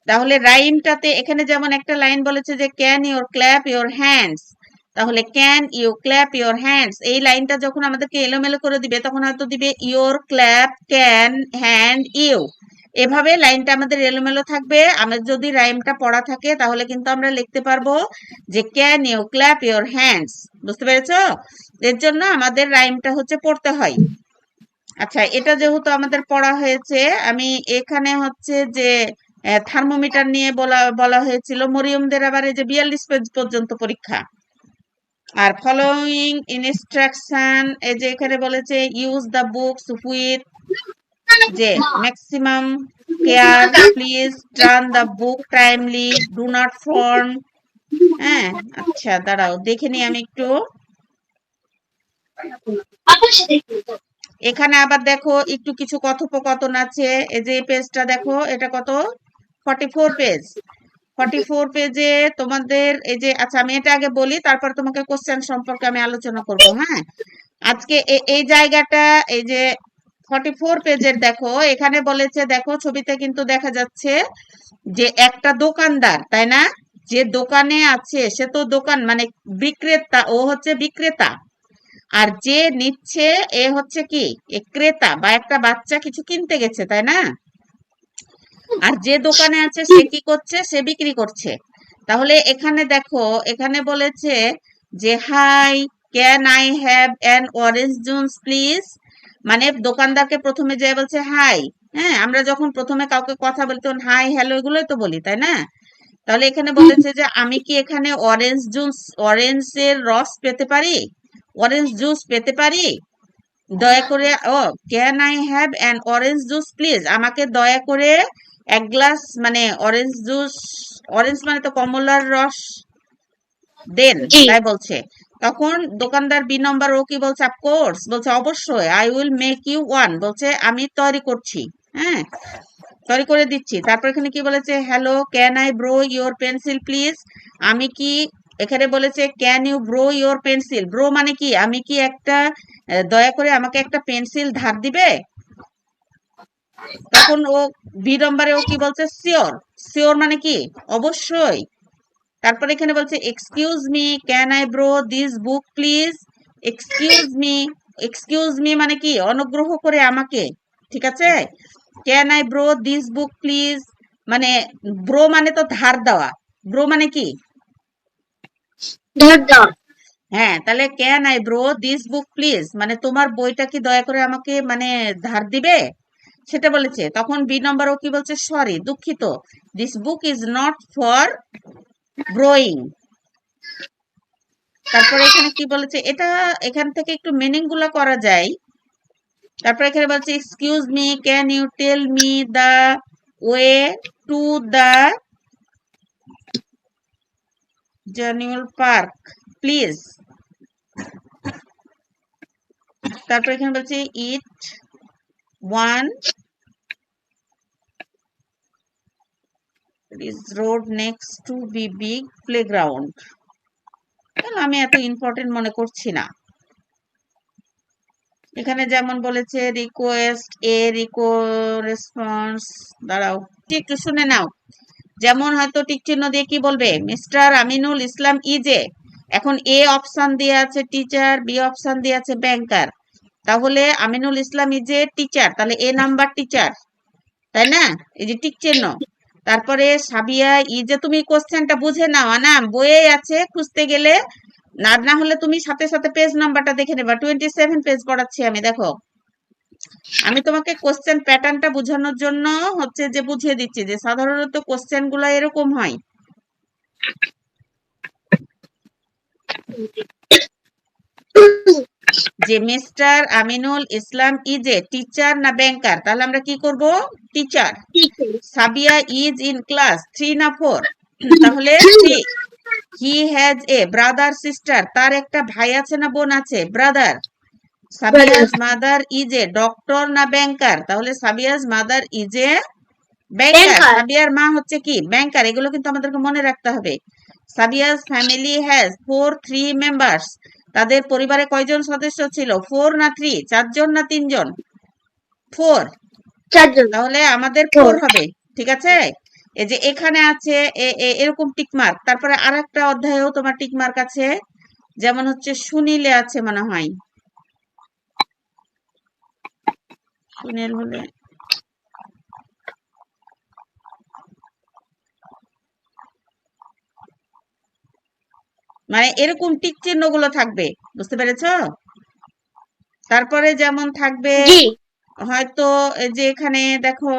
তাহলে রাইমটাতে এখানে যেমন একটা লাইন বলেছে যে can your clap your hands, তাহলে can you clap your hands এই লাইনটা যখন আমাদেরকে এলোমেলো করে দিবে তখন হয়তো দিবে your clap can hand you, এভাবে লাইনটা আমাদের এলোমেলো থাকবে। আমাদের যদি রাইমটা পড়া থাকে তাহলে কিন্তু আমরা লিখতে পারবো যে can you clap your hands, বুঝতে পেরেছো? এর জন্য আমাদের রাইমটা হচ্ছে পড়তে হয়। আচ্ছা, এটা যেহেতু আমাদের পড়া হয়েছে, আমি এখানে হচ্ছে যে থার্মোমিটার নিয়ে বলা বলা হয়েছিল, মরিয়মদের আবার এই যে 42 পেজ পর্যন্ত পরীক্ষা। আর ফলোইং ইনস্ট্রাকশন, এই যে এখানে বলেছে ইউজ দ্য বুকস উইথ যে maximum care, please turn the book timely, do not form. হ্যাঁ, আচ্ছা দাঁড়াও দেখে নি আমি একটু। এখানে আবার দেখো একটু কিছু কথোপকথন আছে। এই যে পেজটা দেখো, এটা কত, 44 পেজ। 44 পেজে তোমাদের এই যে, আচ্ছা আমি এটা আগে বলি তারপর তোমাকে কোশ্চেন সম্পর্কে আমি আলোচনা করব। হ্যাঁ, আজকে এই জায়গাটা এই যে 44 পেজের দেখো, এখানে বলেছে দেখো ছবিতে কিন্তু দেখা যাচ্ছে যে একটা দোকানদার, তাই না? যে দোকানে আছে সে তো দোকান মানে বিক্রেতা, ও হচ্ছে বিক্রেতা। আর যে নিচ্ছে এ হচ্ছে কি, এ ক্রেতা, বা একটা বাচ্চা কিছু কিনতে গেছে, তাই না? আর যে দোকানে আছে সে কি করছে, সে বিক্রি করছে। তাহলে এখানে দেখো, এখানে বলেছে যে hi, can I have an orange juice please, মানে দোকানদারকে প্রথমে যে বলছে হাই। হ্যাঁ, আমরা যখন প্রথমে কাউকে কথা বলি তখন হাই হ্যালো এগুলোই তো বলি, তাই না? তাহলে এখানে বলেছে যে আমি কি এখানে অরেঞ্জ জুস, অরেঞ্জের রস পেতে পারি, অরেঞ্জ জুস পেতে পারি? দয়া করে, ও can I have an orange juice please, আমাকে দয়া করে এক গ্লাস মানে অরেঞ্জ জুস, অরেঞ্জ মানে তো কমলার রস দেন, তাই বলছে। তখন দোকানদার বি নম্বর ও কি বলছে, অফকোর্স, বলছে অবশ্যই, I will make you one, বলছে আমি তৈরি করছি। হ্যাঁ, তৈরি করে দিচ্ছি। তারপর এখানে কি বলেছে, hello can I borrow your pencil please, আমি কি, এখানে বলেছে can you borrow your pencil, borrow মানে কি, আমি কি একটা দয়া করে আমাকে একটা পেন্সিল ধার দিবে? তখন ও বি নম্বরে ও কি বলছে, শিওর, শিওর মানে কি অবশ্যই। তারপর এখানে বলছে excuse me, can I bro this book please, excuse me, excuse me মানে কি অনুগ্রহ করে আমাকে, ঠিক আছে? Can I bro this book please, মানে ব্রো মানে তো ধার দেওয়া, ব্রো মানে কি ধার দেওয়া। হ্যাঁ, তাহলে can I bro this book please মানে তোমার বইটা কি দয়া করে আমাকে মানে ধার দিবে, সেটা বলেছে। তখন বি নম্বর ও কি বলছে, সরি দুঃখিত, this book is not for ব্রোয়িং। তারপরে এখানে কি বলেছে, এটা এখান থেকে একটু মিনিং গুলা করা যায়। তারপরে এখানে বলছে excuse me, can you tell me the way to the জানুয়াল পার্ক প্লিজ। তারপর এখানে বলছে it one is road next to be big playground। আমি এত ইম্পর্টেন্ট মনে করছি না। এখানে যেমন বলেছে রিকোয়েস্ট এ রিকো রেসপন্স, দাঁড়াও একটু শুনে নাও। যেমন হয়তো টিক চিহ্ন দিয়ে কি বলবে, মিস্টার আমিনুল ইসলাম ইজে, এখন এ অপশন দিয়ে আছে টিচার, বি অপশন দিয়ে আছে ব্যাংকার, তাহলে আমিনুল ইসলাম ইজে টিচার, তাহলে এ নাম্বার টিচার, তাই না? এই যে টিক চিহ্ন। তারপরে সাবিয়া ইজে, তুমি কোশ্চেনটা বুঝে নাও না, বইয়ে আছে, খুঁজতে গেলে না না হলে তুমি সাথে সাথে পেজ নাম্বারটা দেখে নেবা, 27 পেজ পড়াচ্ছি আমি, দেখো আমি তোমাকে কোশ্চেন প্যাটার্নটা বোঝানোর জন্য হচ্ছে যে বুঝিয়ে দিচ্ছি যে সাধারণত কোশ্চেন গুলা এরকম হয় যে mister Aminul Islam is a teacher না ব্যাংকার, তাহলে আমরা কি করব, teacher. Sabiya is in class 3 না 4, তাহলে 3। He has a brother sister, তার একটা ভাই আছে না বোন আছে, brother. Sabiya's mother is a doctor না ব্যাংকার, তাহলে সাবিয়াজ মাদার ইজ এ ব্যাংকার। সাবিয়ার মা হচ্ছে কি, ব্যাংকার, এগুলো কিন্তু আমাদেরকে মনে রাখতে হবে। সাবিয়াজ ফ্যামিলি হ্যাজ 3 মেম্বার্স, তাদের পরিবারে কয়জন সদস্য ছিল, 4 না 3, 4 জন না 3 জন, 4, 4 জন। তাহলে আমাদের 4 হবে, ঠিক আছে? এই যে এখানে আছে এরকম টিকমার্ক, তারপরে আরেকটা অধ্যায়েও তোমার টিকমার্ক আছে, যেমন হচ্ছে সুনীলে আছে মনে হয়, সুনীল হলে মানে এরকম টিক চিহ্ন গুলো থাকবে, বুঝতে পেরেছো? তারপরে যেমন থাকবে হয়তো এই যে এখানে দেখো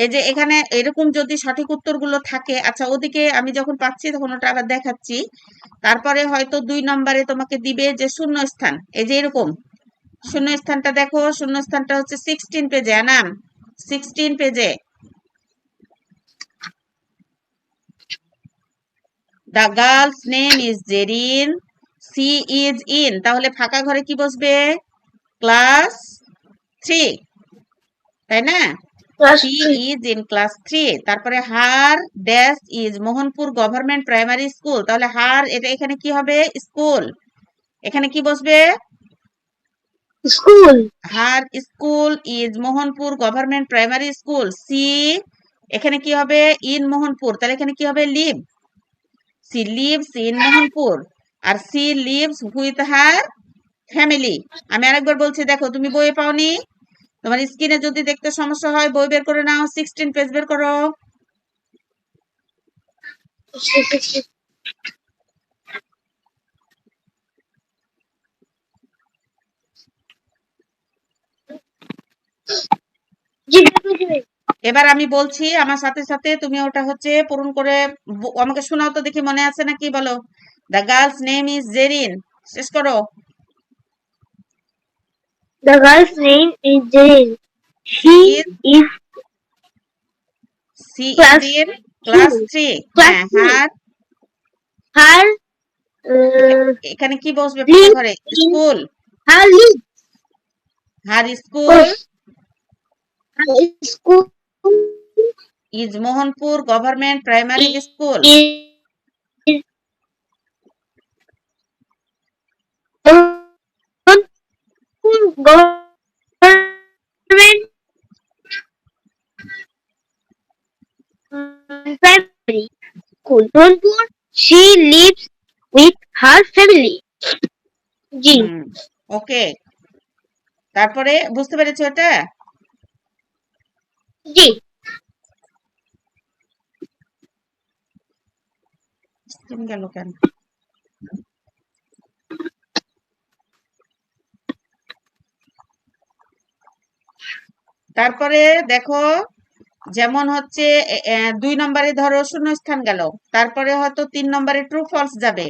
এই যে এখানে এরকম যদি সঠিক উত্তরগুলো থাকে, আচ্ছা ওদিকে আমি যখন পাচ্ছি তখন ওটা আবার দেখাচ্ছি। তারপরে হয়তো 2 নম্বরে তোমাকে দিবে যে শূন্য স্থান, এই যে এরকম শূন্য স্থানটা দেখো, শূন্য স্থানটা হচ্ছে 16 পেজে, নাম 16 পেজে। The girl's name is Zerin, she is in, তাহলে ফাঁকা ঘরে কি বসবে? ক্লাস 3, তাই না? She is in class 3। তারপরে her dash is Mohanpur government primary school, তাহলে হার এটা এখানে কি হবে? স্কুল। এখানে কি বসবে? School. Her school is Mohanpur government primary school. She এখানে কি হবে? ইন মোহনপুর, তাহলে এখানে কি হবে? Live. She lives in Mohanpur, আর she lives with her family. আমি আরেকবার বলছি, দেখো তুমি বই পাওনি, তোমার স্ক্রিনে যদি দেখতে সমস্যা হয় বই বের করে নাও, 16 পেজ বের করো। এবার আমি বলছি আমার সাথে সাথে তুমি ওটা হচ্ছে পূরণ করে আমাকে শোনাও তো দেখি, মনে আছে নাকি বলো। The girl's name is Zerin, শেষ করো। The girl's name is Jane. She is in class 3। হ্যাঁ, her এখানে কি বসবে ফাঁকা ঘরে? School. her lives her school school is Mohanpur government primary school. is government primary school. She lives with her family. জি। ওকে, তারপরে বুঝতে পেরেছো এটা? জি। গেল কেন? তারপরে দেখো যেমন হচ্ছে 2 নম্বরে ধরো শূন্যস্থান গেল, তারপরে হয়তো 3 নম্বরে ট্রু ফলস যাবে।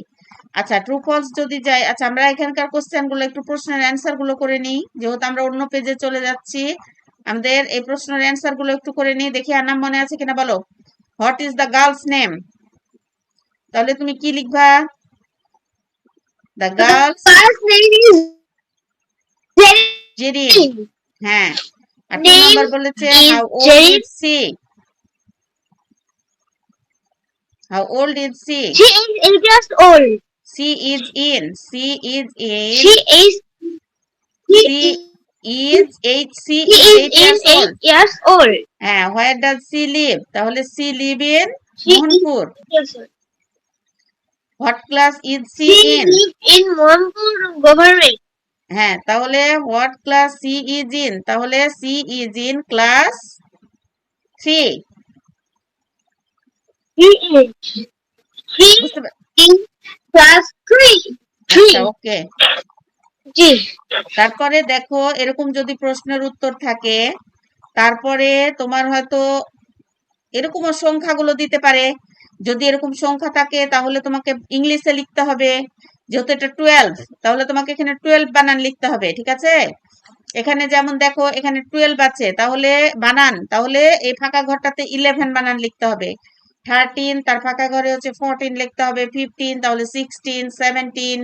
আচ্ছা ট্রু ফলস যদি যায়, আচ্ছা আমরা এখানকার কোশ্চেন গুলো একটু প্রশ্নের অ্যান্সার গুলো করে নিই, যেহেতু আমরা অন্য পেজে চলে যাচ্ছি, আমাদের এই প্রশ্নের অ্যান্সার গুলো একটু করে নিই, দেখি আর নাম মনে আছে কিনা বলো। What is the girl's name, তাহলে তুমি কি লিখবা? The girl's name is Zerin. হ্যাঁ, আর 2 নম্বর বলেছে how old is she, how old is she? She is 8 years old. She is in. She is in. She is. She is 8. She is 8 years old. 8 years old. হ্যাঁ, where does she live? তাহলে she live in Mohanpur. What class is she in? She live in Mohanpur government. হ্যাঁ, তাহলে what class she is in? তাহলে she is in class 3. She is. She in class 3. আচ্ছা, ওকে। জি। তারপরে দেখো এরকম যদি প্রশ্নের উত্তর থাকে, তারপরে তোমার হয়তো এরকমও সংখ্যাগুলো দিতে পারে। যদি এরকম সংখ্যা থাকে তাহলে তোমাকে ইংলিশে লিখতে হবে, যেহেতু এটা 12 তাহলে তোমাকে এখানে 12 বানান লিখতে হবে, ঠিক আছে? এখানে যেমন দেখো এখানে 12 আছে, তাহলে বানান, তাহলে এই ফাঁকা ঘরটাতে 11 বানান লিখতে হবে। 13 তার ফাঁকা ঘরে হচ্ছে 14 লিখতে হবে, 15 তাহলে 16, 17,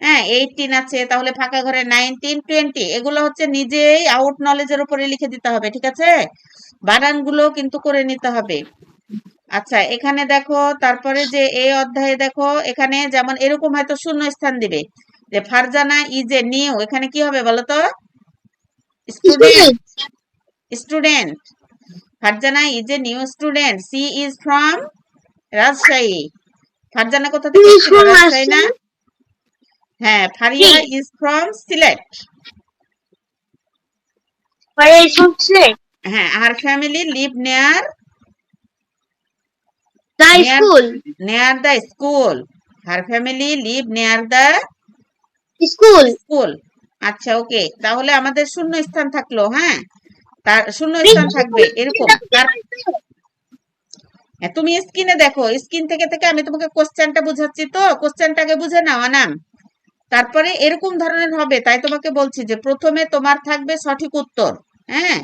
হ্যাঁ 18 আছে, তাহলে ফাঁকা ঘরে 19, 20, এগুলো হচ্ছে নিজেই আউট নলেজের উপরে লিখে দিতে হবে, ঠিক আছে? বানানগুলো কিন্তু করে নিতে হবে। আচ্ছা এখানে দেখো তারপরে যে এই অধ্যায়ে দেখো এখানে যেমন এরকম হয়তো শূন্য স্থান দিবে যে ফারজানা ইজ এ নিউ, এখানে কি হবে বলো তো? Student. Student. Student. Farzana is a new student, she is from Rajshahi. Farzana কোথা Who থেকে is এসেছিল? from রাজশাহী না? Rajshahi? হ্যাঁ, Faria She. Is from Sylhet. Where is from Slate? হ্যাঁ, আর family live near The near school. Near the school. Her family live near the School. School. আচ্ছা okay, তাহলে আমাদের শূন্য স্থান থাকলো। হ্যাঁ, তার শূন্য Miss, স্থান থাকবে এরকম। তার তুমি স্ক্রিনে দেখো, স্ক্রিন থেকে থেকে আমি তোমাকে কোশ্চেনটা বুঝাচ্ছি, তো কোশ্চেনটা আগে বুঝে নাও আনাম। তারপরে এরকম ধরনের হবে, তাই তোমাকে বলছি যে প্রথমে তোমার থাকবে সঠিক উত্তর, হ্যাঁ,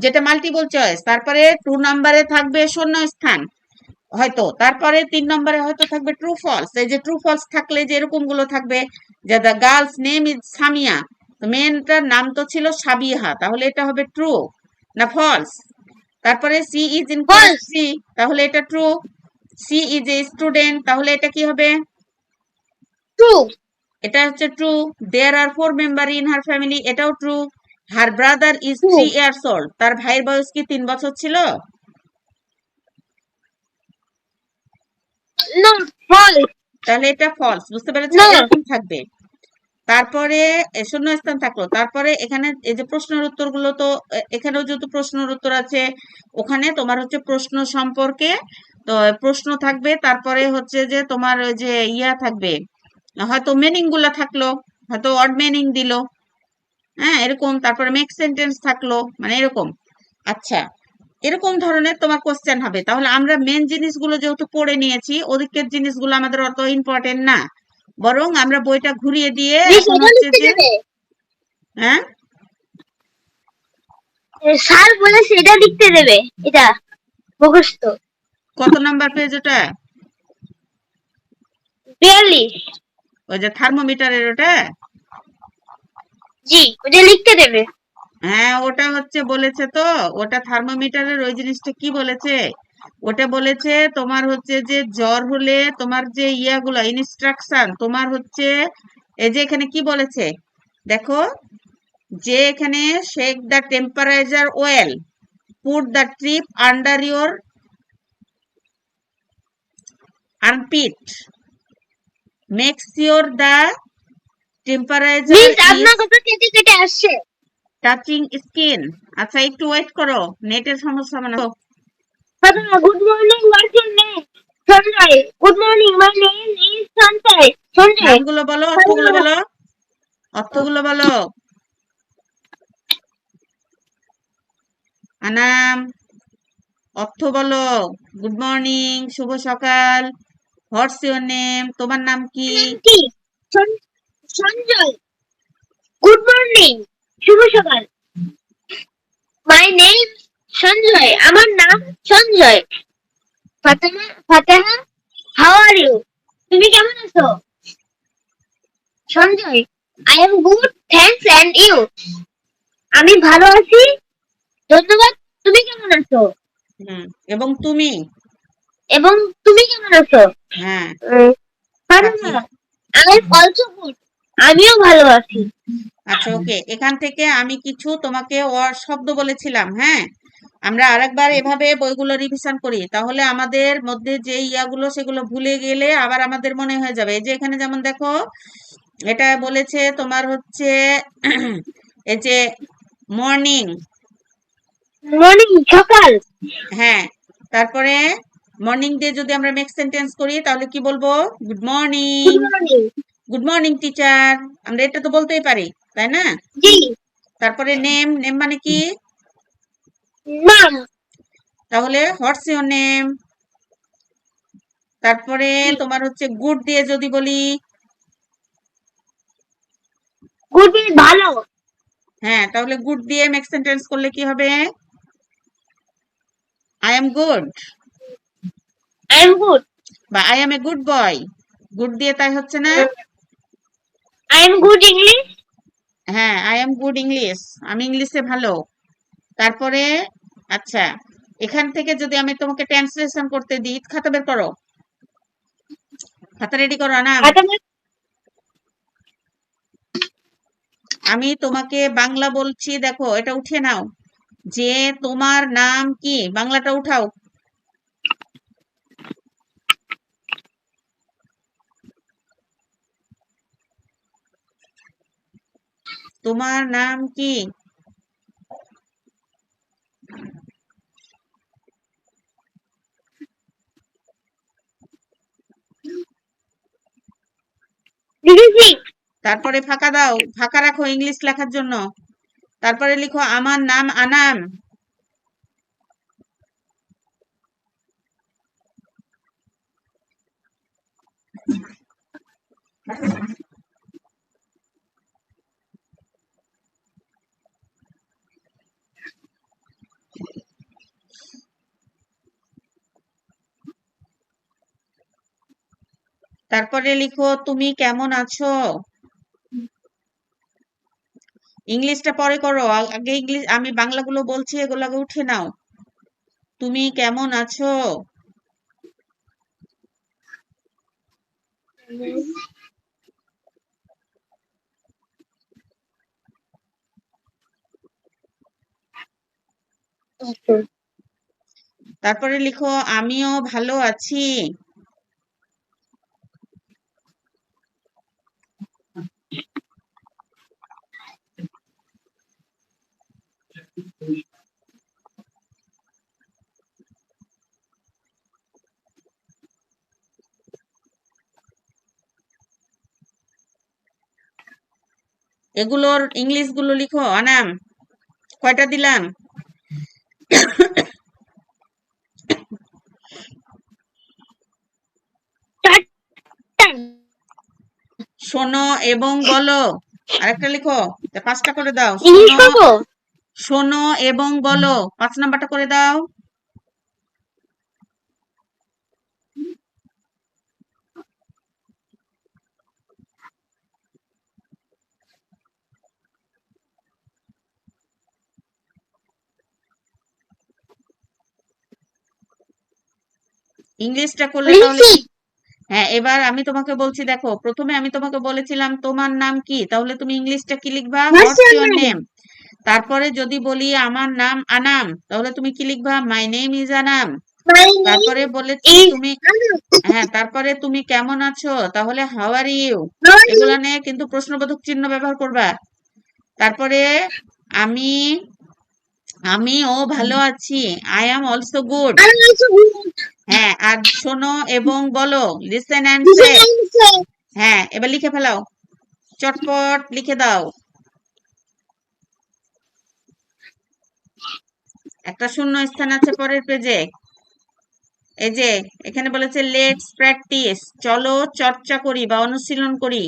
যেটা মাল্টিপল চয়েস। তারপরে 2 নম্বরে থাকবে শূন্য স্থান হয়তো, তারপরে 3 নম্বরে হয়তো থাকবে ট্রু ফলস। এই যে ট্রু ফলস থাকলে যে এরকম গুলো থাকবে যে the girl's name is Samia, তো মেয়েটার নাম তো ছিল সাবিহা, তাহলে এটা হবে ট্রু না ফলস? তারপরে she is in class False. 3, তাহলে এটা true. She is a student, তাহলে এটা কি হবে? True. এটা হচ্ছে true. There are 4 member in her family, এটাও true. Her brother is 3 True. Years old, তার ভাইয়ের বয়স কি 3 বছর ছিল? No. False. তাহলে এটা ফলস, বুঝতে পেরেছো? No. এরকম থাকবে। তারপরে শূন্য স্থান থাকলো, তারপরে এখানে এই যে প্রশ্নের উত্তরগুলো, তো এখানেও যেহেতু প্রশ্নের উত্তর আছে, ওখানে তোমার হচ্ছে প্রশ্ন সম্পর্কে তো প্রশ্ন থাকবে। তারপরে হচ্ছে যে তোমার ওই যে ইয়া থাকবে, হয়তো মিনিং গুলা থাকলো, হয়তো অড মিনিং দিল, হ্যাঁ এরকম। তারপরে মেক সেন্টেন্স থাকলো, মানে এরকম। আচ্ছা, এরকম ধরনের তোমার কোশ্চেন হবে। তাহলে আমরা মেন জিনিসগুলো যেহেতু পড়ে নিয়েছি, ওদিকের জিনিসগুলো আমাদের অত ইম্পর্টেন্ট না, বরং আমরা বইটা ঘুরিয়ে দিয়ে Miss, এখন এটা হচ্ছে লিখতে যে, দেবে। হ্যাঁ স্যার বলেছে এটা লিখতে দেবে। এটা মুখস্থ। কত নাম্বার পেজ ওটা? 42। ওই যে থার্মোমিটারের ওটা? জি, ওটা লিখতে দেবে। হ্যাঁ, ওটা হচ্ছে বলেছে তো, ওটা থার্মোমিটারের ওই জিনিসটা কি বলেছে, ওটা বলেছে তোমার হচ্ছে যে জ্বর হলে তোমার যে ইয়াগুলো ইনস্ট্রাকশন তোমার হচ্ছে, এই যে এখানে কি বলেছে দেখো, যে এখানে shake the temperature well, put the trip under your armpit, make sure the temperature miss, is আপনার কথা কেটে কেটে আসছে। Touching skin. আচ্ছা একটু ওয়েট করো, নেটের সমস্যা মানে। Father, good morning. What's your name? Sanjay. Good morning. My name is Sanjay. Sanjay. নামগুলো বলো, অর্থগুলো Father, বলো, অর্থগুলো বলো। আনাম, অর্থ বলো। গুড মর্নিং, শুভ সকাল। হোয়াটস ইউর নেম, তোমার নাম কি? নাম কি? সঞ্জয়। Good morning. শুভ সকাল। My name Sanjay. আমার নাম Sanjay. Fatema Fateha, how are you? তুমি কেমন আছো? Sanjay, I am good, thanks, and you? আমি ভালো আছি, ধন্যবাদ। তুমি কেমন আছো? হুম, এবং তুমি? এবং তুমি কেমন আছো? হ্যাঁ, আচ্ছা Fatema, I am also good. আমিও ভালো আছি। আচ্ছা ওকে, এখান থেকে আমি কিছু তোমাকে শব্দ বলেছিলাম, হ্যাঁ, আমরা আরেকবার এভাবে বইগুলো রিভিশন করি, তাহলে আমাদের মধ্যে যে ইয়াগুলো সেগুলো ভুলে গেলে আবার আমাদের মনে হয়ে যাবে। এই যে এখানে যেমন দেখো, এটা বলেছে তোমার হচ্ছে এই যে মর্নিং, মর্নিং, সকাল। হ্যাঁ, তারপরে মর্নিং দিয়ে যদি আমরা মেক সেন্টেন্স করি তাহলে কি বলবো? Good morning. Good morning. Good morning teacher, আমরা এটা তো বলতেই পারি, তাই না? জি। তারপরে নেম, নেম মানে কি? নাম। তাহলে হোয়াটস ইউর নেম। তারপরে তোমার হচ্ছে গুড দিয়ে যদি বলি, গুড মিন্স ভালো। হ্যাঁ, তাহলে গুড দিয়ে মেক সেন্টেন্স করলে কি হবে? I am good, I am good. বা I am a good boy. Good দিয়ে তাই হচ্ছে না? I am good English. হ্যাঁ, আই এম গুড ইংলিশ, আমি ইংলিশে ভালো। তারপরে আচ্ছা, এখান থেকে যদি আমি তোমাকে ট্রান্সলেশন করতে দিই, খাতা বের করো, খাতা রেডি করো আনাম। আমি তোমাকে বাংলা বলছি, দেখো এটা উঠিয়ে নাও, যে তোমার নাম কি, বাংলাটা উঠাও। তোমার নাম কি? লিখেছি। তারপরে ফাঁকা দাও, ফাঁকা রাখো ইংলিশ লেখার জন্য। তারপরে লিখো আমার নাম আনাম। তারপরে লিখো তুমি কেমন আছো। ইংলিশটা পরে করো, আগে ইংলিশ, আমি বাংলাগুলো বলছি, এগুলো আগে উঠে নাও। তুমি কেমন আছো। তারপরে লিখো আমিও ভালো আছি। এগুলোর ইংলিশ গুলো লিখো আনাম। কয়টা দিলাম? শোনো এবং বলো। আরেকটা লিখো, পাঁচটা করে দাও। ইংলিশ শোনো, করবো। শোনো এবং বলো, 5 নাম্বারটা করে দাও। ইংলিশটা করলে তাহলে লিখেছি। কি? হ্যাঁ, এবার আমি তোমাকে বলছি, দেখো প্রথমে আমি তোমাকে বলেছিলাম তোমার নাম কি, তাহলে তুমি ইংলিশটা কি লিখবা, হোয়াটস ইউর নেম। তারপরে যদি বলি আমার নাম আনাম, তাহলে তুমি কি লিখবা, মাই নেম ইজ আনাম। My তারপরে name বলেছি is তুমি, Anu. হ্যাঁ তারপরে তুমি কেমন আছো, তাহলে how are you. How are you? এগুলা নিয়ে কিন্তু প্রশ্নবোধক চিহ্ন ব্যবহার করবা। তারপরে আমি, আমিও ভালো আছি, I am also good. I'm also good. হ্যাঁ, আর শোনো এবং বলো, listen and This say. is answer. হ্যাঁ, এবার লিখে ফেলাও, চটপট লিখে দাও। একটা শূন্য স্থান আছে পরের পেজে। এই যে এখানে বলেছে লেটস প্র্যাকটিস, চলো চর্চা করি বা অনুশীলন করি।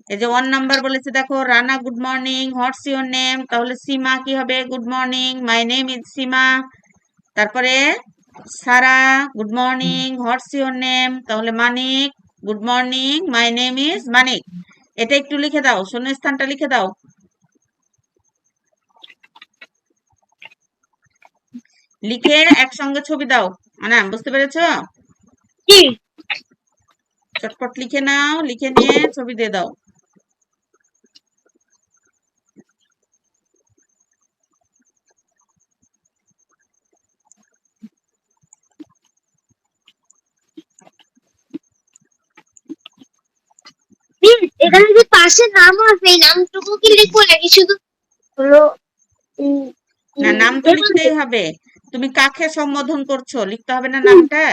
এই যে 1 নাম্বার বলেছে, দেখো Rana good morning, what's your name, তাহলে সীমা কি হবে, good morning, my name is Seema. তারপরে Sara good morning, what's your name, তাহলে Manik, good morning, my name is Manik. এটা একটু লিখে দাও, শূন্যস্থানটা লিখে দাও। লিখে একসঙ্গে ছবি দাও। না, বুঝতে পেরেছো? কি? চটপট লিখে নাও, লিখে নিয়ে ছবি দিয়ে দাও। Please, এখানে যে পাশে নাম আছে এই নামটুকু কি লিখবো নাকি শুধু হলো না, নাম তো লিখতেই হবে। তুমি কাকে সম্বোধন করছো, লিখতে হবে না নামটা?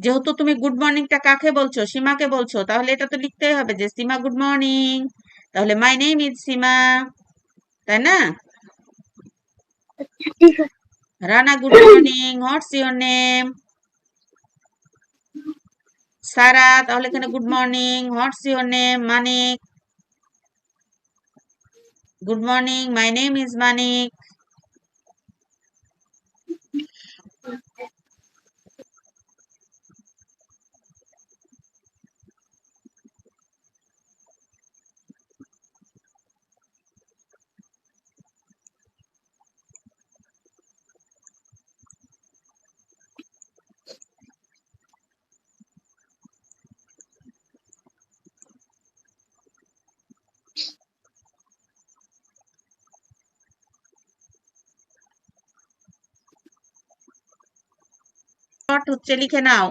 যেহেতু তুমি গুড মর্নিংটা কাকে বলছো, সীমাকে বলছো, তাহলে এটা তো লিখতেই হবে যে সীমা গুড মর্নিং, তাহলে মাই নেম ইজ সীমা, তাই না? ঠিক আছে। Rana good morning, what's your name. Sara, তাহলে এখানে good morning, what's your name. Manik, good morning, my name is Manik. হচ্ছে লিখে নাও।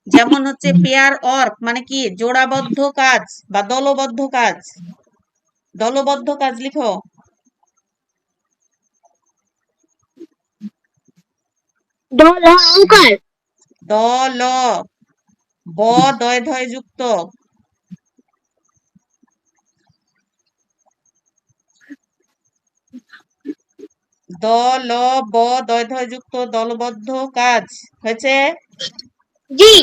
যেমন হচ্ছে পেয়ার ওয়ার্ক মানে কি জোড়াবদ্ধ কাজ বা দলবদ্ধ কাজ। দলবদ্ধ কাজ লিখো। অলঙ্কার। দল ব দয় ধয় যুক্ত। দল ব দয় ধয় যুক্ত দলবদ্ধ কাজ হয়েছে। জি।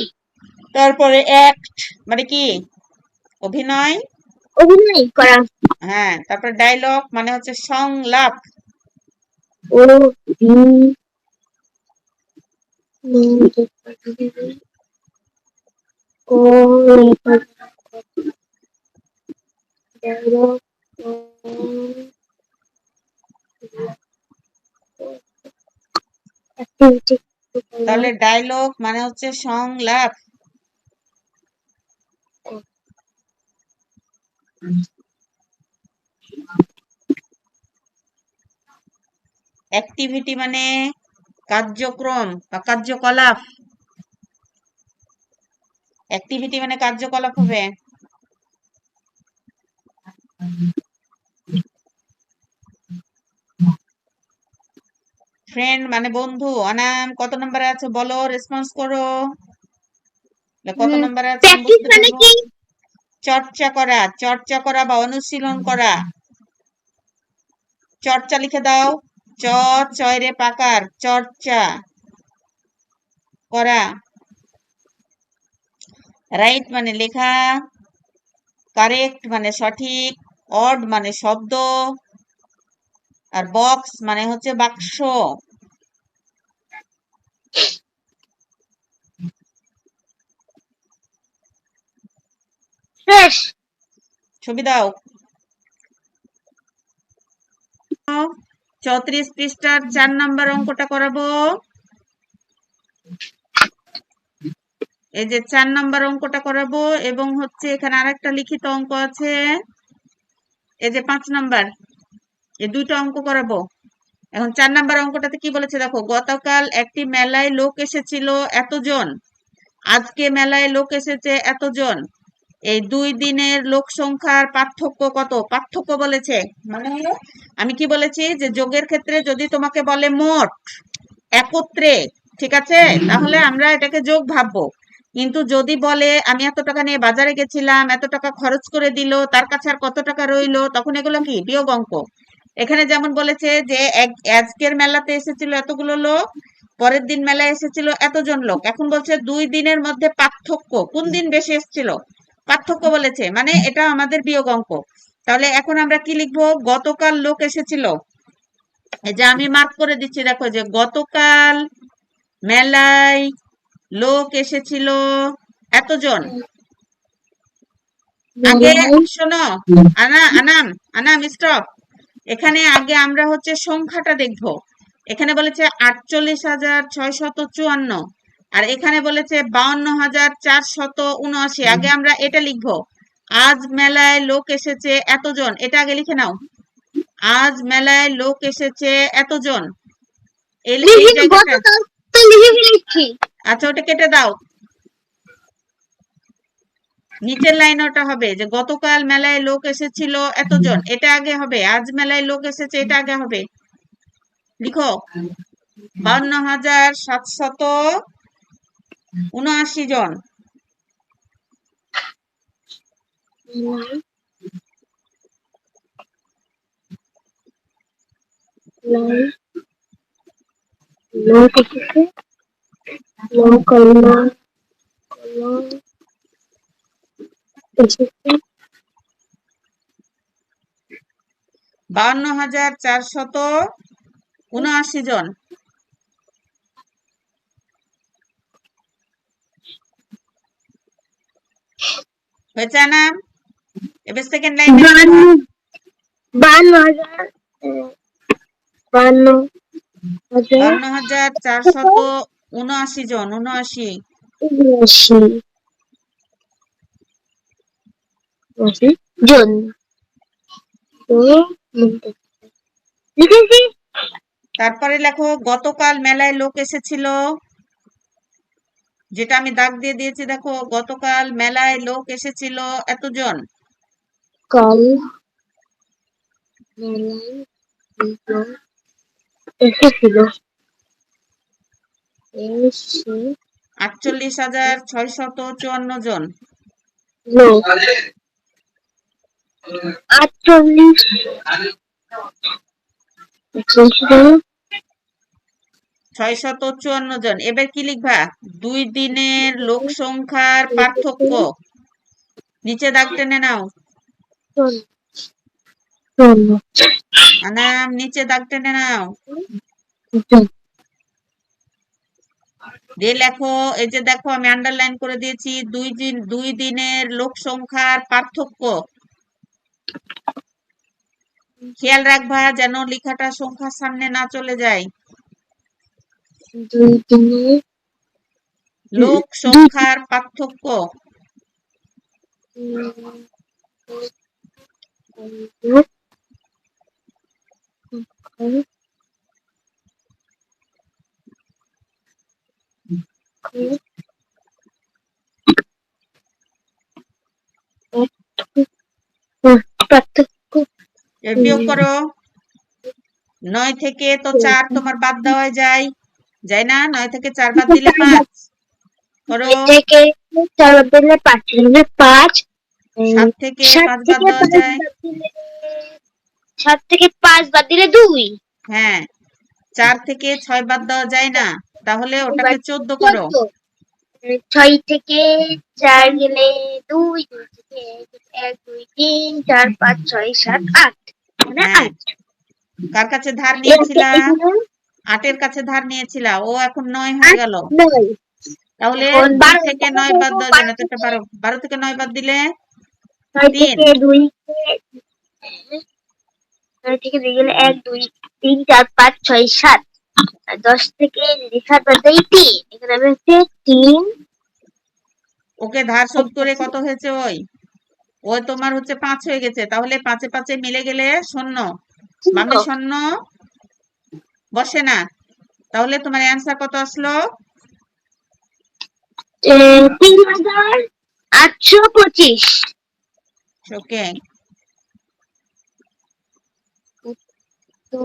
তারপরে অ্যাক্ট মানে কি অভিনয়। অভিনয় করা। হ্যাঁ, তারপরে ডায়লগ মানে হচ্ছে সংলাপ। ও ও তাহলে ডায়লগ মানে হচ্ছে সংলাপ। অ্যাক্টিভিটি মানে কার্যক্রম বা কার্যকলাপ। অ্যাক্টিভিটি মানে কার্যকলাপ হবে। ফ্রেন্ড মানে বন্ধু। অনাম কত নম্বরে আছে বলো, রেসপন্স করো। কত নম্বরে আছে আমি প্র্যাকটিস বুঝতে মানে পারবো। কি? চর্চা করা, চর্চা করা বা অনুশীলন করা। চর্চা লিখে দাও। চ চয়রে পাকার চর্চা করা। রাইট মানে লেখা। কারেক্ট মানে সঠিক। অড মানে শব্দ। আর বক্স মানে হচ্ছে বাক্স। শেষ। ছবি দাও। 34 পৃষ্ঠার 4 নাম্বার অঙ্কটা করাবো। এই যে 4 নাম্বার অঙ্কটা করাবো এবং হচ্ছে এখানে আরেকটা লিখিত অঙ্ক আছে। এই যে 5 নাম্বার, এই দুইটা অঙ্ক করাবো। এখন 4 নাম্বার অঙ্কটাতে কি বলেছে দেখো, গতকাল একটি মেলায় লোক এসেছিল এতজন, আজকে মেলায় লোক এসেছে এতজন, এই 2 দিনের লোক সংখ্যার পার্থক্য কত? পার্থক্য বলেছে মানে হলো, আমি কি বলেছি যে যোগের ক্ষেত্রে যদি তোমাকে বলে মোট একত্রে, ঠিক আছে, তাহলে আমরা এটাকে যোগ ভাববো। কিন্তু যদি বলে আমি এত টাকা নিয়ে বাজারে গেছিলাম, এত টাকা খরচ করে দিল, তার কাছে আর কত টাকা রইলো, তখন এগুলো কি বিয়োগ অঙ্ক। এখানে যেমন বলেছে যে আজকের মেলাতে এসেছিল এতগুলো লোক, পরের দিন মেলায় এসেছিল এতজন লোক। এখন বলছে 2 দিনের মধ্যে পার্থক্য, কোন দিন বেশি এসেছিল, পার্থক্য বলেছে, মানে এটা আমাদের বিয়োগ অঙ্ক। তাহলে এখন আমরা কি লিখবো, গতকাল লোক এসেছিল, এই যে আমি মার্ক করে দিচ্ছি দেখো, যে গতকাল মেলায় লোক এসেছিল এতজন। আগে শোনো, আনাম আনাম স্টপ। এখানে আগে আমরা হচ্ছে সংখ্যাটা দেখবো। এখানে বলেছে 48,654, আর এখানে বলেছে 52,479। আগে আমরা এটা লিখবো, আজ মেলায় লোক এসেছে এতজন, এটা আগে লিখে নাও। আজ মেলায় লোক এসেছে এতজন, এই জায়গাটা। আচ্ছা, ওটা কেটে দাও। নিচের লাইন ওটা হবে যে গতকাল মেলায় লোক এসেছিল এতজন, এটা আগে হবে। আজ মেলায় লোক এসেছে, এটা আগে হবে। লিখো 52,779 জন। লোক এসেছে, লোক এসেছে 52,479 জন হয়েছে না? এবার সেকেন্ড লাইন। 52,000 52,479 জন, 79 জন। লিখেছি। তারপরে লেখো গতকাল মেলায় লোক এসেছিল যেটা আমি দাগ দিয়ে দিয়েছি দেখো, গতকাল মেলায় লোক এসেছিল এতজন। কাল মেলায় লোক এসেছিল। এসে 48,654 জন। লোক 48 654 জন। এবার কি লিখবা? 2 দিনের লোক সংখ্যার পার্থক্য। নিচে দাগ টেনে নাও। আনাম, নিচে দাগ টেনে নাও। দিয়ে লেখো, এই যে দেখো আমি আন্ডারলাইন করে দিয়েছি, 2 দিনের লোক সংখ্যার পার্থক্য। খেয়াল রাখবা যেন লেখাটা সংখ্যার সামনে না চলে যায়। 2 দিনের লোক সংখ্যার পার্থক্য। লোক পার্থক্য। এর বিয়োগ করো। 9 থেকে তো 4 তোমার বাদ দেওয়া যায়, যায় না? 9 থেকে 4 বাদ দিলে 5 করো। থেকে 4 বাদ দিলে 5, 5 7 থেকে 7 5 বাদ থেকে দেওয়া 5 যায়। বাদ দিলে 7 থেকে 5 বাদ দিলে 2। হ্যাঁ, 4 থেকে 6 বাদ দেওয়া যায় না, তাহলে ওটাকে 14 করো। 6 থেকে 4 গেলে 2, 2 থেকে 1, 2, 3, 4, 5, 6, 7, 8, মানে হ্যাঁ, 8। কার কাছে ধার নিয়েছিলা? 8 এর কাছে ধার নিয়েছিলা, ও এখন 9 হয়ে গেল। 9। তাহলে এখন 2 12 থেকে 9 বাদ দেওয়া যায় না, তো এটা 12, 12 থেকে 9 বাদ দিলে 6 3। থেকে 2, 9 থেকে 2 গেলে 1, 2, 3, 4, 5, 6, 7। আর 10 থেকে যদি 7 বাদ দেই 3, এখানে হচ্ছে 3। ওকে ধার শোধ করে কত হয়েছে? ওই তোমার হচ্ছে 5 হয়ে গেছে, তাহলে 5 এ 5 এ মিলে গেলে শূন্য, বামে শূন্য বসে না, তাহলে তোমার অ্যান্সার কত আসলো? 3,825। ওকে, তো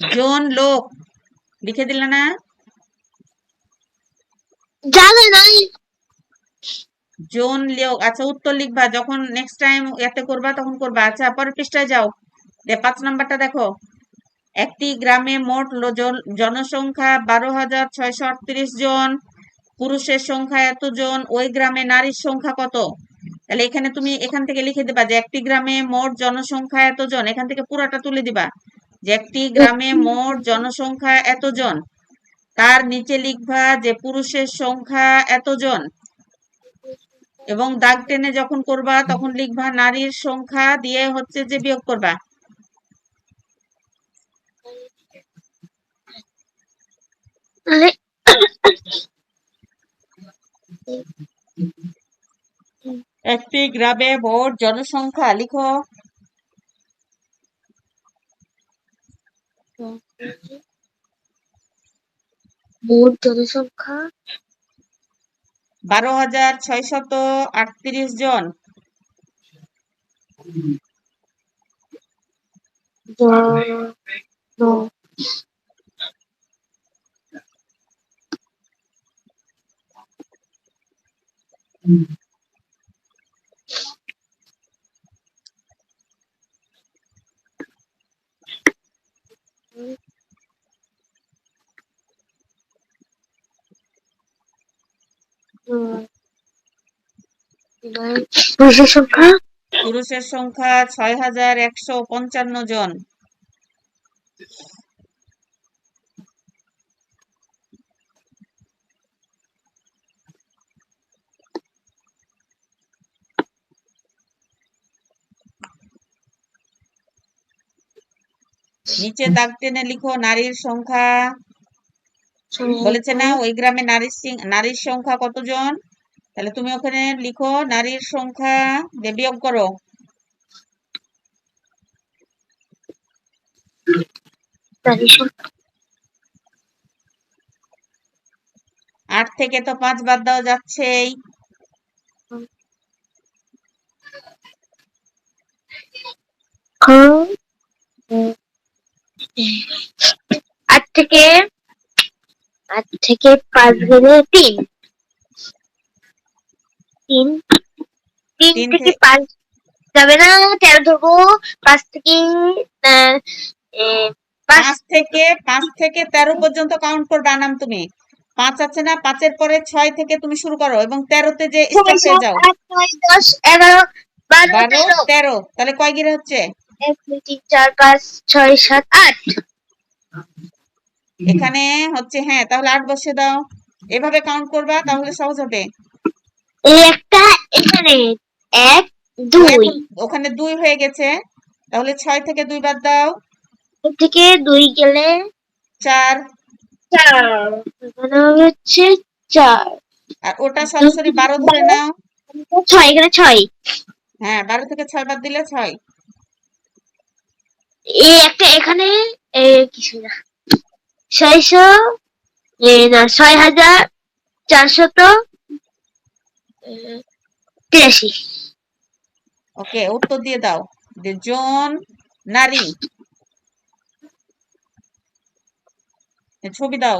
জন লোক লিখে দিলে না? জানা নাই। জন লোক, আচ্ছা উত্তর লিখবা যখন নেক্সট টাইম এতে করবা তখন করবা। আচ্ছা পরের পৃষ্ঠায় যাও, 5 নাম্বারটা দেখো। একটি গ্রামে মোট জনসংখ্যা 12,638 জন, পুরুষের সংখ্যা এতজন, ওই গ্রামে নারীর সংখ্যা কত? তাহলে এখানে তুমি এখান থেকে লিখে দিবা যে একটি গ্রামে মোট জনসংখ্যা এতজন, এখান থেকে পুরাটা তুলে দিবা যে একটি গ্রামে মোট জনসংখ্যা এতজন, তার নিচে লিখবা যে পুরুষের সংখ্যা এতজন, এবং দাগ টেনে যখন করবা তখন লিখবা নারীর সংখ্যা দিয়ে হচ্ছে যে বিয়োগ করবা। মানে একটি গ্রামে মোট জনসংখ্যা লিখো। মোট জনসংখ্যা 12,638 জন। জন পুরুষের সংখ্যা পুরুষের সংখ্যা 6,155 জন। নিচে দাগ টেনে লিখো নারীর সংখ্যা। বলেছে না ওই গ্রামে নারীর সংখ্যা কতজন, তাহলে তুমি ওখানে লিখো নারীর সংখ্যা দিয়ে বিয়োগ করো। নারীর সংখ্যা থেকে তো 5 বাদ দেওয়া যাচ্ছেই। উম, 8 থেকে 5 গেলে 3 3 3 3 থেকে থেকে 5 যাবে না, 13 ধরবো। 5 থেকে আহ, এ, 5 5 থেকে 13 পর্যন্ত কাউন্ট করবে আনাম তুমি। 5 আছে না, 5 পরে 6 থেকে তুমি শুরু করো এবং 13 তে যে 6 স্টপ হয়ে 7 যাও। 8 9 10 11 12 12 13 13 তাহলে কয় গিরে হচ্ছে? 1 2 3 4 5 6 7 8। এখানে হচ্ছে, হ্যাঁ, তাহলে 8 বসিয়ে দাও। এভাবে কাউন্ট করবা, তাহলে সহজ হবে। এই একটা এখানে 1 ও 2 এখন ওখানে 2 হয়ে গেছে, তাহলে 6 থেকে 2 বাদ দাও। থেকে 2 গেলে 4। 4, এখানে হবে হচ্ছে 4। আর ওটা সরাসরি 12 ধরে নাও। 6, এখানে 6। হ্যাঁ, 12 থেকে 6 বাদ দিলে 6। এই একটা এখানে কিছু না, 600 না 6483। ওকে, উত্তর দিয়ে দাও যে জন নারী। ছবি দাও।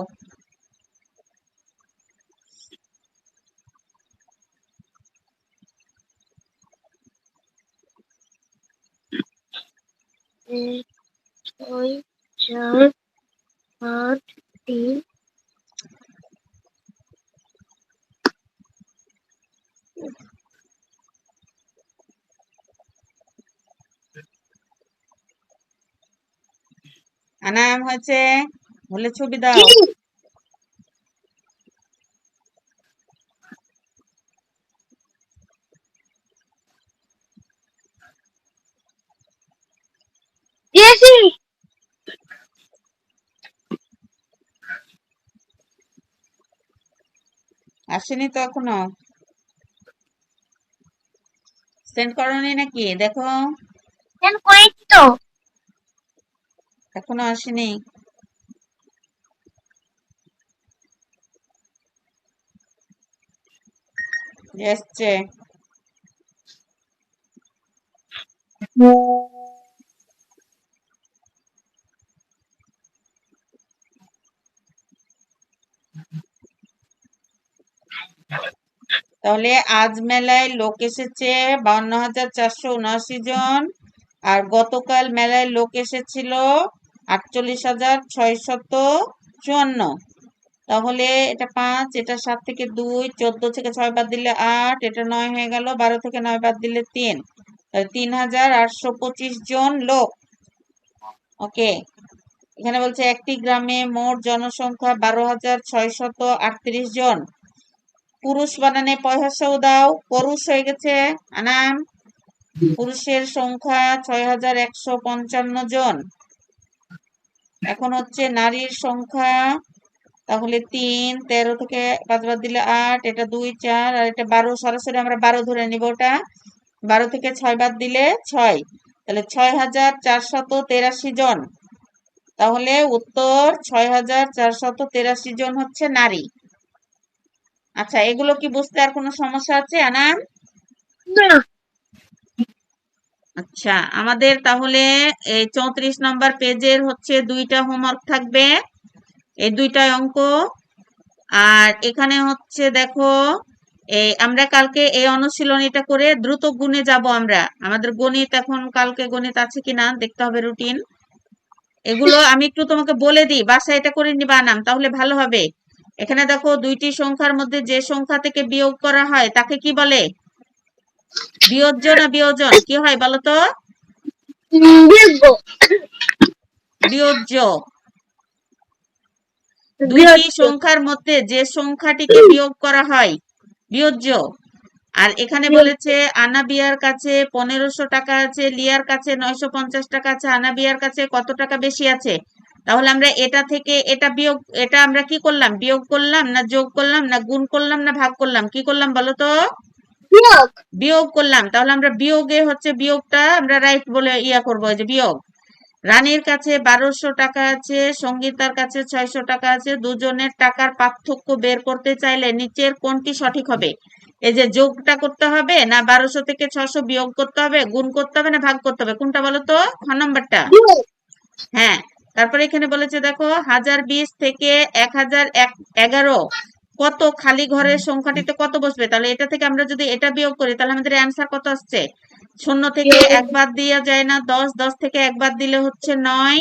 এক 6 4 8 3। আনাম হয়েছে, বলে ছবি দাও। দিয়েছি। আসেনি তো এখনো, সেন্ড করনি নাকি দেখো? কেন করেছি তো? এখনো আসেনি। এসছে। তাহলে আজ মেলায় লোক এসেছে 52,479 জন, আর গতকাল মেলায় লোক এসেছিল 48,654। তাহলে এটা 5, এটা 7 থেকে 2, 14 থেকে 6 বাদ দিলে 8, এটা 9 হয়ে গেল, 12 থেকে 9 বাদ দিলে 3, 3,825 জন লোক। ওকে, এখানে বলছে একটি গ্রামে মোট জনসংখ্যা 12,638 জন। পুরুষ বানানে পয়হাসাও দাও, পুরুষ হয়ে গেছে আনাম। পুরুষের সংখ্যা 6,155 জন। এখন হচ্ছে নারীর সংখ্যা, তাহলে 3, 13 থেকে 5 বাদ দিলে 8, এটা 2 4, আর এটা 12, সরাসরি আমরা 12 ধরে নিব। ওটা 12 থেকে 6 বাদ দিলে 6, তাহলে 6,483 জন। তাহলে উত্তর 6,483 জন হচ্ছে নারী। আচ্ছা, এগুলো কি বুঝতে আর কোনো সমস্যা আছে আনাম? না। আচ্ছা, আমাদের তাহলে এই 34 নম্বর পেজের হচ্ছে 2টা হোমওয়ার্ক থাকবে, এই 2টাই অঙ্ক। আর এখানে হচ্ছে দেখো, এই আমরা কালকে এই অনুশীলনীটা করে দ্রুত গুণে যাব আমরা। আমাদের গণিত এখন কালকে গণিত আছে কিনা দেখতে হবে, রুটিন। এগুলো আমি একটু তোমাকে বলে দিই, বাসায় এটা করে নিবা নাম, তাহলে ভালো হবে। এখানে দেখো, দুইটি সংখ্যার মধ্যে যে সংখ্যা থেকে বিয়োগ করা হয় তাকে কি বলে? বিয়োজ্য না বিয়োজন, কি হয় বলো তো? বিয়োগ। বিয়োজ্য। দুইটি বিয়োগ। সংখ্যার মধ্যে যে সংখ্যাটিকে বিয়োগ করা হয় বিয়োজ্য। আর এখানে বলেছে আনাবিয়ার কাছে 1500 টাকা আছে, লিয়ার কাছে 950 টাকা আছে, আনাবিয়ার কাছে কত টাকা বেশি আছে? তাহলে আমরা এটা থেকে এটা বিয়োগ, এটা আমরা কি করলাম? বিয়োগ করলাম না যোগ করলাম না গুণ করলাম না ভাগ করলাম? কি করলাম বলো তো? বিয়োগ। বিয়োগ করলাম। তাহলে আমরা বিয়োগে হচ্ছে বিয়োগটা আমরা রাইট বলে ইয়া করবো, যে বিয়োগ। রানীর কাছে 1200 টাকা আছে, সঙ্গীতার কাছে 600 টাকা আছে। দুজনের টাকার পার্থক্য বের করতে চাইলে নিচের কোনটি সঠিক হবে? এই যে যোগটা করতে হবে না 1200 থেকে 600 বিয়োগ করতে হবে, গুণ করতে হবে না ভাগ করতে হবে, কোনটা বলো তো? খ নাম্বারটা। বিয়োগ। হ্যাঁ, তারপরে এখানে বলেছে দেখো 1020 থেকে 1011 কত খালি ঘরের সংখ্যাটিতে কত বসবে? তাহলে এটা থেকে আমরা যদি এটা বিয়োগ করি তাহলে আমাদের অ্যান্সার কত আসছে? 0 থেকে বিয়োগ। 1 বাদ দেওয়া যায় না, 10, 10 থেকে 1 বাদ দিলে হচ্ছে 9।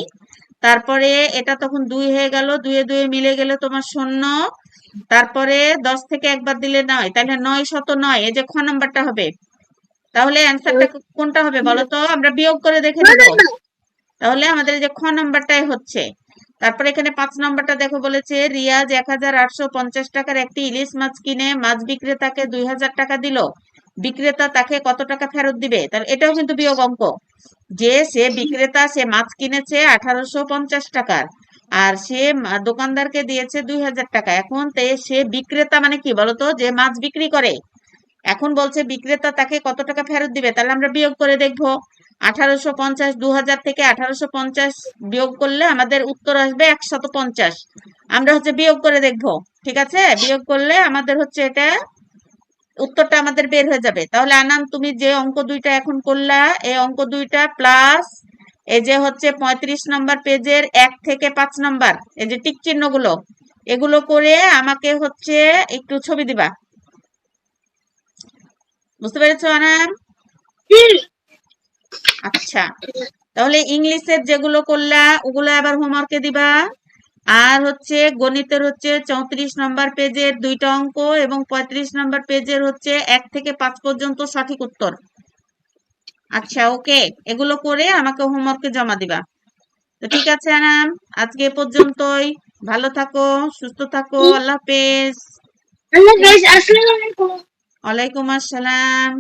তারপরে এটা তখন 2 হয়ে গেল, 2 এ 2 মিলে গেলে তোমার 0। তারপরে 10 থেকে 1 বাদ দিলে 9, তাহলে 9 শত 9, এই যে খ নাম্বারটা হবে। তাহলে অ্যান্সারটা কোনটা হবে বলো তো? আমরা বিয়োগ করে দেখে না নিব। না না। তাহলে আমাদের এই যে খ নাম্বারটাই হচ্ছে। তারপরে এখানে 5 নাম্বারটা দেখো, বলেছে রিয়াজ 1850 টাকার একটি ইলিশ মাছ কিনে মাছ বিক্রেতাকে 2000 টাকা দিল, বিক্রেতা তাকে কত টাকা ফেরত দিবে? তাহলে এটাও কিন্তু বিয়োগ অঙ্ক, যে সে বিক্রেতা সে মাছ কিনেছে 1850 টাকার, আর সে দোকানদারকে দিয়েছে 2000 টাকা। এখন সে বিক্রেতা মানে কি বলতো? যে মাছ বিক্রি করে। এখন বলছে বিক্রেতা তাকে কত টাকা ফেরত দিবে, তাহলে আমরা বিয়োগ করে দেখবো। 1850, 2000 থেকে 1850 বিয়োগ করলে আমাদের উত্তর আসবে 150। আমরা হচ্ছে বিয়োগ করে দেখবো, ঠিক আছে? বিয়োগ করলে আমাদের হচ্ছে এটা উত্তরটা আমাদের বের হয়ে যাবে। তাহলে আনাম, তুমি যে অঙ্ক দুইটা এখন করলা, এই অঙ্ক দুইটা প্লাস এই যে হচ্ছে 35 নম্বর পেজের 1 থেকে 5 নম্বর এই যে টিক চিহ্নগুলো, এগুলো করে আমাকে হচ্ছে একটু ছবি দিবা। বুঝতে পেরেছো আনাম? আচ্ছা, তাহলে ইংলিশের যেগুলো করলা ওগুলো আবার হোমওয়ার্কে দিবা। আর হচ্ছে গণিতের হচ্ছে 34 নম্বর পেজের 2টা অঙ্ক এবং 35 নম্বর পেজের হচ্ছে 1 থেকে 5 পর্যন্ত সঠিক উত্তর। আচ্ছা, ওকে, এগুলো করে আমাকে হোমওয়ার্কে জমা দিবা। তো ঠিক আছে আনাম, আজকে এ পর্যন্তই। ভালো থাকো, সুস্থ থাকো, আল্লাহ হাফেজ। আল্লাহ হাফেজ। আসসালামু আলাইকুম। ওয়ালাইকুম আসসালাম।